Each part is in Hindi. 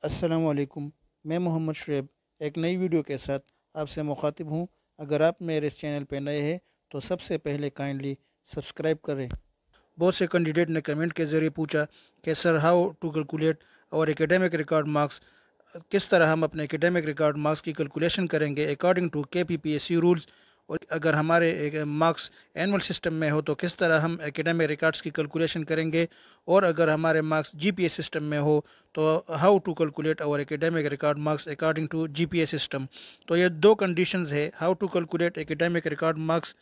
अस्सलामुअलैकुम। मैं मोहम्मद शुएब एक नई वीडियो के साथ आपसे मुखातिब हूँ। अगर आप मेरे इस चैनल पर नए हैं तो सबसे पहले काइंडली सब्सक्राइब करें। बहुत से कैंडिडेट ने कमेंट के ज़रिए पूछा कि सर हाउ टू कैलकुलेट और एकेडमिक रिकॉर्ड मार्क्स, किस तरह हम अपने एकेडमिक रिकॉर्ड मार्क्स की कैलकुलेशन करेंगे अकॉर्डिंग टू KPPSC रूल्स। और अगर हमारे मार्क्स एनुअल सिस्टम में हो तो किस तरह हम एकेडमिक रिकॉर्ड्स की कैलकुलेशन करेंगे। और अगर हमारे मार्क्स GPA सिस्टम में हो तो हाउ टू कैलकुलेट और academic record marks according to GPA system. तो ये दो कंडीशंस है, how to calculate academic record marks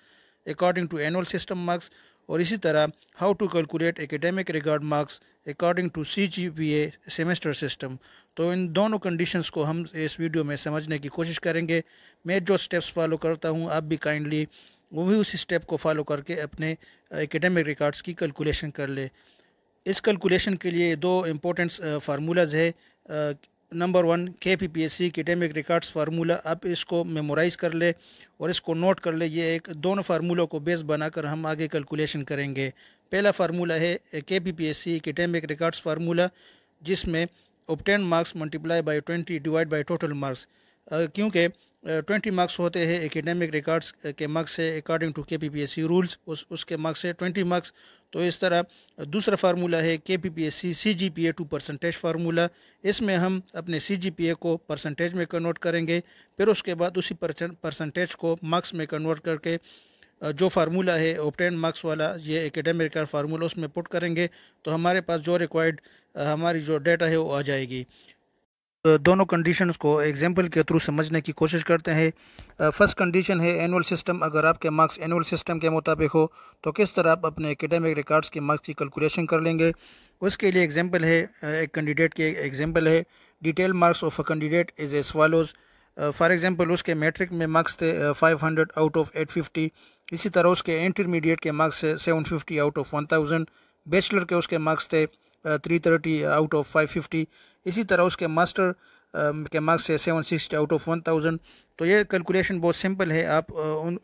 according to annual system marks, और इसी तरह how to calculate academic record marks according to CGPA semester system. तो इन दोनों कंडीशंस को हम इस वीडियो में समझने की कोशिश करेंगे। मैं जो स्टेप्स फॉलो करता हूँ आप भी काइंडली वो भी उसी स्टेप को फॉलो करके अपने एकेडमिक रिकॉर्ड्स की कैलकुलेशन कर ले। इस कैलकुलेशन के लिए दो इम्पोर्टेंट फार्मूलाज है। Number 1 KPPSC academic records formula, आप इसको मेमोराइज़ कर ले और इसको नोट कर ले। ये एक दोनों फार्मूलों को बेस बनाकर हम आगे कैलकुलेशन करेंगे। पहला फार्मूला है KPPSC एकेडमिक रिकॉर्ड्स फार्मूला, जिसमें obtain marks multiply by 20 divide by total marks. क्योंकि 20 मार्क्स होते हैं एकेडमिक रिकॉर्ड्स के मार्क्स से अकॉर्डिंग टू KPPSC रूल्स, उसके मार्क्स से 20 मार्क्स। तो इस तरह दूसरा फार्मूला है KPPSC CGPA to percentage formula. इसमें हम अपने CGPA को परसेंटेज में कन्वर्ट करेंगे, फिर उसके बाद उसी परसेंटेज को मार्क्स में कन्वर्ट करके जो फार्मूला है ऑब्टेन मार्क्स वाला, ये एकेडमिक रिकॉर्ड फार्मूला, उसमें पुट करेंगे तो हमारे पास जो रिक्वायर्ड हमारी जो डेटा है वो आ जाएगी। दोनों कंडीशंस को एग्जांपल के थ्रू समझने की कोशिश करते हैं। फर्स्ट कंडीशन है एनुअल सिस्टम। अगर आपके मार्क्स एनुअल सिस्टम के मुताबिक हो तो किस तरह आप अपने एकेडमिक रिकॉर्ड्स के मार्क्स की कैलकुलेशन कर लेंगे। उसके लिए एग्जांपल है, एक कैंडिडेट की एग्जांपल है। Detail marks of a candidate is as follows. For example उसके मैट्रिक में मार्क्स थे 500 आउट ऑफ 850। इसी तरह उसके इंटरमीडिएट के मार्क्स थे 750 आउट ऑफ 1000। बैचलर के उसके मार्क्स थे 330 आउट ऑफ 550। इसी तरह उसके मास्टर के मार्क्स है 760 आउट ऑफ 1000। तो ये कैलकुलेशन बहुत सिंपल है, आप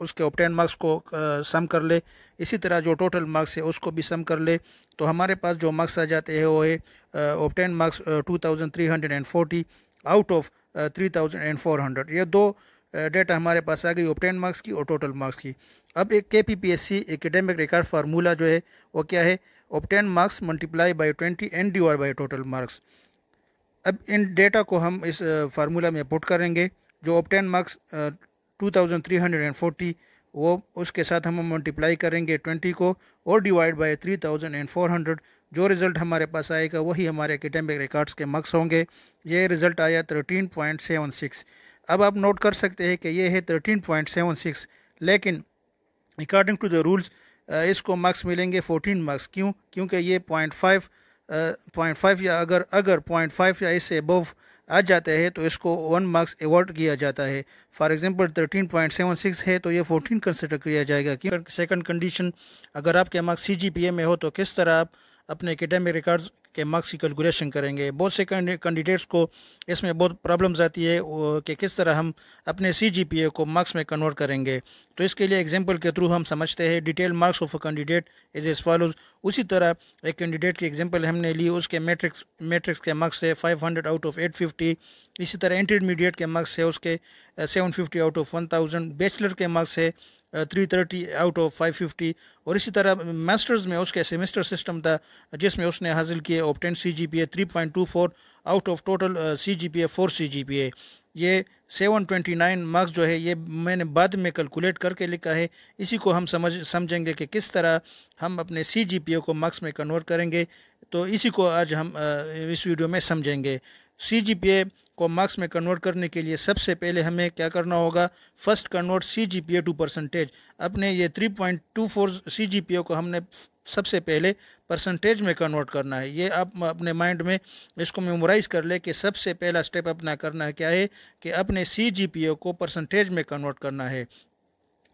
उसके ऑब्टेन मार्क्स को सम कर ले, इसी तरह जो टोटल मार्क्स है उसको भी सम कर ले। तो हमारे पास जो मार्क्स आ जाते हैं वो है ऑब्टेन मार्क्स 2340 आउट ऑफ 3400। ये दो डेटा हमारे पास आ गई, ऑब्टेन मार्क्स की और टोटल मार्क्स की। अब एक KPPSC एकेडमिक रिकॉर्ड फार्मूला जो है वो क्या है, obtain marks multiply by 20 and divide by total marks. अब इन डेटा को हम इस फार्मूला में पुट करेंगे। जो ऑब्टेन मार्क्स 2340 वो उसके साथ हम मल्टीप्लाई करेंगे 20 को और डिवाइड बाय 3400। जो रिज़ल्ट हमारे पास आएगा वही हमारे एकेडमिक रिकॉर्ड्स के मार्क्स होंगे। ये रिज़ल्ट आया 13.76। अब आप नोट कर सकते हैं कि ये है 13.76, लेकिन अकॉर्डिंग टू द रूल्स इसको मार्क्स मिलेंगे 14 मार्क्स। क्यों? क्योंकि ये 0.5 या अगर 0.5 या इससे अबव आ जाते हैं तो इसको 1 मार्क्स अवॉर्ड किया जाता है। फॉर एग्जांपल 13.76 है तो ये 14 कंसिडर किया जाएगा। क्यों? सेकंड कंडीशन, अगर आपके मार्क्स CGPA में हो तो किस तरह आप अपने एकेडमिक रिकॉर्ड्स के मार्क्स की कैलकुलेशन करेंगे। बहुत से कैंडिडेट्स को इसमें बहुत प्रॉब्लम्स आती है कि किस तरह हम अपने CGPA को मार्क्स में कन्वर्ट करेंगे। तो इसके लिए एग्जांपल के थ्रू हम समझते हैं। Detail marks of a candidate is as follows. उसी तरह एक कैंडिडेट की एग्जांपल हमने ली, उसके मैट्रिक्स के मार्क्स है 500 आउट ऑफ 850। इसी तरह इंटरमीडिएट के मार्क्स है उसके 750 आउट ऑफ 1000। बैचलर के मार्क्स है 330 आउट ऑफ 550। और इसी तरह मास्टर्स में उसके सेमेस्टर सिस्टम था जिसमें उसने हासिल किए obtain CGPA 3.24 out of total CGPA 4 CGPA। ये 729 मार्क्स जो है ये मैंने बाद में कैलकुलेट करके लिखा है। इसी को हम समझेंगे कि किस तरह हम अपने CGPA को मार्क्स में कन्वर्ट करेंगे। तो इसी को आज हम इस वीडियो में समझेंगे। CGPA को मार्क्स में कन्वर्ट करने के लिए सबसे पहले हमें क्या करना होगा, first convert CGPA to percentage. अपने ये 3.24 CGPA को हमने सबसे पहले परसेंटेज में कन्वर्ट करना है। ये आप अपने माइंड में इसको मेमोराइज़ कर ले कि सबसे पहला स्टेप अपना करना है क्या है कि अपने CGPA को परसेंटेज में कन्वर्ट करना है।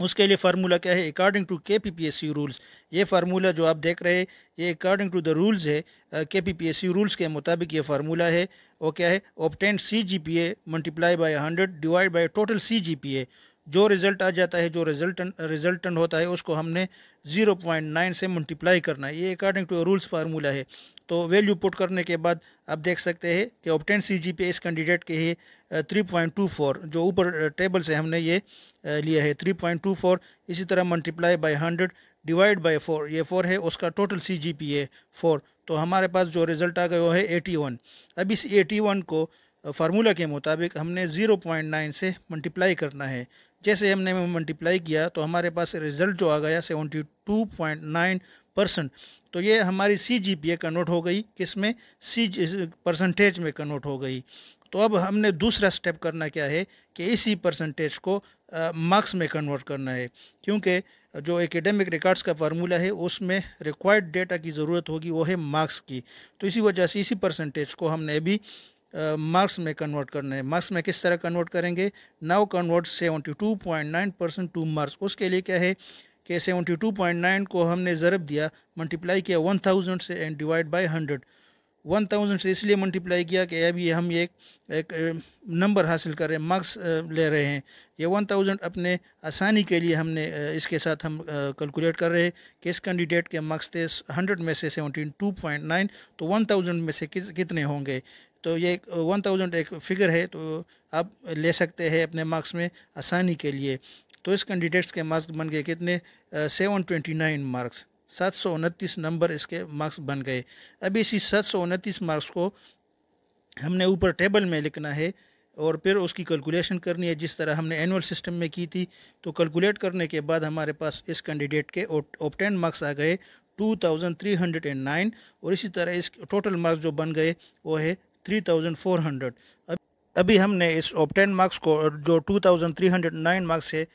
उसके लिए फार्मूला क्या है, अकॉर्डिंग टू KPPSC रूल्स। ये फार्मूला जो आप देख रहे हैं ये अकॉर्डिंग टू द रूल्स है, KPPSC रूल्स के मुताबिक ये फार्मूला है। वो क्या है, obtain CGPA multiply by 100 divide by total CGPA। जो रिज़ल्ट आ जाता है, जो रिजल्टेंट होता है उसको हमने 0.9 से मल्टीप्लाई करना है। ये अकॉर्डिंग टू रूल्स फार्मूला है। तो वैल्यू पुट करने के बाद आप देख सकते हैं कि ऑब्टेन CGPA इस कैंडिडेट के ही 3.24, जो ऊपर टेबल से हमने ये लिया है 3.24। इसी तरह मल्टीप्लाई बाय 100 डिवाइड बाय 4, ये 4 है, उसका टोटल CGPA 4। तो हमारे पास जो रिज़ल्ट आ गया वो है 81। अब इस 81 को फार्मूला के मुताबिक हमने 0.9 से मल्टीप्लाई करना है। जैसे हमने मल्टीप्लाई किया तो हमारे पास रिज़ल्ट जो आ गया 72.9%। तो ये हमारी CGPA कन्वर्ट हो गई, किस में, परसेंटेज में कन्वर्ट हो गई। तो अब हमने दूसरा स्टेप करना क्या है कि इसी परसेंटेज को मार्क्स में कन्वर्ट करना है, क्योंकि जो एकेडमिक रिकॉर्ड्स का फार्मूला है उसमें रिक्वायर्ड डेटा की ज़रूरत होगी, वो है मार्क्स की। तो इसी वजह से इसी परसेंटेज को हमने अभी मार्क्स में कन्वर्ट करना है। मार्क्स में किस तरह कन्वर्ट करेंगे, नाउ कन्वर्ट 72.9% टू मार्क्स। उसके लिए क्या है कि 72.9 को हमने ज़रब दिया, मल्टीप्लाई किया 1000 से एंड डिवाइड बाय 100। 1000 से इसलिए मल्टीप्लाई किया कि अभी हम ये एक नंबर हासिल कर रहे हैं, मार्क्स ले रहे हैं। ये 1000 अपने आसानी के लिए हमने इसके साथ हम कैलकुलेट कर रहे हैं कि इस कैंडिडेट के मार्क्स थे 100 में से 72.9, तो 1000 में से कितने होंगे। तो ये 1000 एक फ़िगर है, तो आप ले सकते हैं अपने मार्क्स में आसानी के लिए। तो इस कैंडिडेट्स के मार्क्स बन गए कितने, 729 मार्क्स, 729 नंबर इसके मार्क्स बन गए। अब इसी 729 मार्क्स को हमने ऊपर टेबल में लिखना है और फिर उसकी कैलकुलेशन करनी है जिस तरह हमने एनुअल सिस्टम में की थी। तो कैलकुलेट करने के बाद हमारे पास इस कैंडिडेट के ऑब्टेन मार्क्स आ गए 2309, और इसी तरह इस टोटल मार्क्स जो बन गए वो है 3400। अभी हमने इस ऑब्टेन मार्क्स को जो 2309 मार्क्स है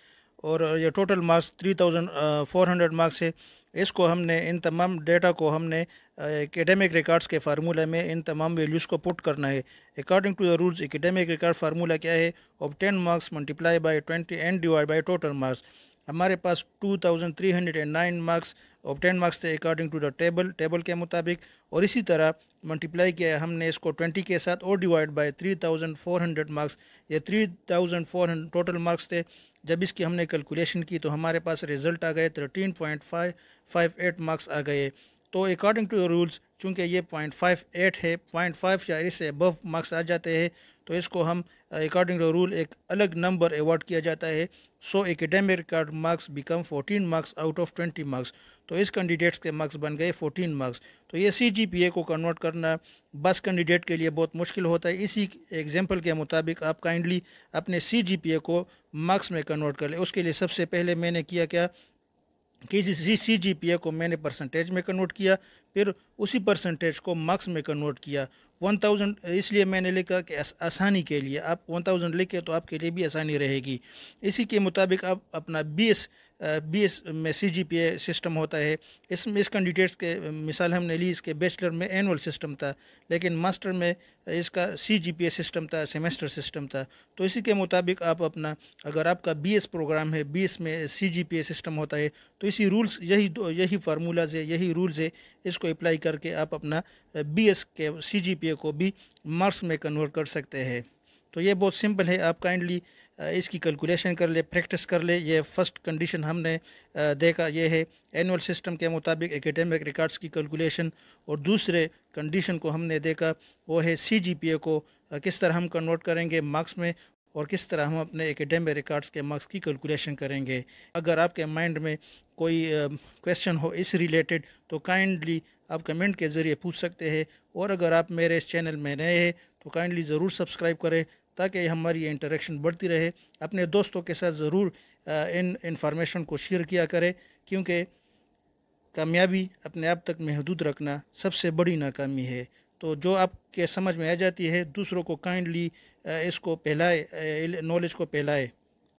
और ये टोटल मार्क्स 3400 मार्क्स है, इसको हमने इन तमाम डेटा को हमने एकेडमिक रिकॉर्ड्स के फार्मूला में इन तमाम वैल्यूज़ को पुट करना है। According to the rules academic record formula क्या है, obtain marks multiply by 20 and divide by total marks. हमारे पास 2309 मार्क्स ऑब्टेन मार्क्स थे अकॉर्डिंग टू द टेबल के मुताबिक, और इसी तरह मल्टीप्लाई किया हमने इसको 20 के साथ और डिवाइड बाय 3400 मार्क्स। ये 3400 टोटल मार्क्स थे। जब इसकी हमने कैलकुलेशन की तो हमारे पास रिज़ल्ट आ गए 13.558 मार्क्स आ गए। तो अकॉर्डिंग टू रूल्स चूँकि ये 0.58 है, 0.5 या इससे अबव मार्क्स आ जाते हैं तो इसको हम अकॉर्डिंग टू रूल एक अलग नंबर अवॉर्ड किया जाता है। So academic record marks become 14 marks out of 20 marks. तो इस कैंडिडेट्स के मार्क्स बन गए 14 मार्क्स। तो ये CGPA को कन्वर्ट करना बस कैंडिडेट के लिए बहुत मुश्किल होता है। इसी एग्जांपल के मुताबिक आप काइंडली अपने CGPA को मार्क्स में कन्वर्ट कर लें। उसके लिए सबसे पहले मैंने किया क्या कि इसी CGPA को मैंने परसेंटेज में कन्वर्ट किया, फिर उसी परसेंटेज को मार्क्स में कन्वर्ट किया। 1000 इसलिए मैंने लिखा कि आसानी के लिए आप 1000 लिखे तो आपके लिए भी आसानी रहेगी। इसी के मुताबिक आप अपना BS में CGPA सिस्टम होता है। इस कैंडिडेट्स के मिसाल हमने ली, इसके बैचलर में एनुअल सिस्टम था, लेकिन मास्टर में इसका CGPA सिस्टम था, सेमेस्टर सिस्टम था। तो इसी के मुताबिक आप अपना, अगर आपका BS प्रोग्राम है, BS में CGPA सिस्टम होता है, तो इसी रूल्स यही फार्मूलाज है, यही रूल्स है, इसको अप्लाई करके आप अपना BS के CGPA को भी मार्क्स में कन्वर्ट कर सकते हैं। तो ये बहुत सिंपल है, आप काइंडली इसकी कैलकुलेशन कर ले, प्रैक्टिस कर ले। ये फर्स्ट कंडीशन हमने देखा, ये है एनुअल सिस्टम के मुताबिक एकेडमिक रिकॉर्ड्स की कैलकुलेशन, और दूसरे कंडीशन को हमने देखा वो है CGPA को किस तरह हम कन्वर्ट करेंगे मार्क्स में, और किस तरह हम अपने एकेडमिक रिकॉर्ड्स के मार्क्स की कैलकुलेशन करेंगे। अगर आपके माइंड में कोई क्वेश्चन हो इस रिलेटेड तो काइंडली आप कमेंट के ज़रिए पूछ सकते हैं, और अगर आप मेरे इस चैनल में नए हैं तो काइंडली ज़रूर सब्सक्राइब करें ताकि हमारी इंटरेक्शन बढ़ती रहे। अपने दोस्तों के साथ ज़रूर इन इंफॉर्मेशन को शेयर किया करें, क्योंकि कामयाबी अपने आप तक महदूद रखना सबसे बड़ी नाकामी है। तो जो आपके समझ में आ जाती है दूसरों को काइंडली इसको फैलाए, नॉलेज को फैलाए।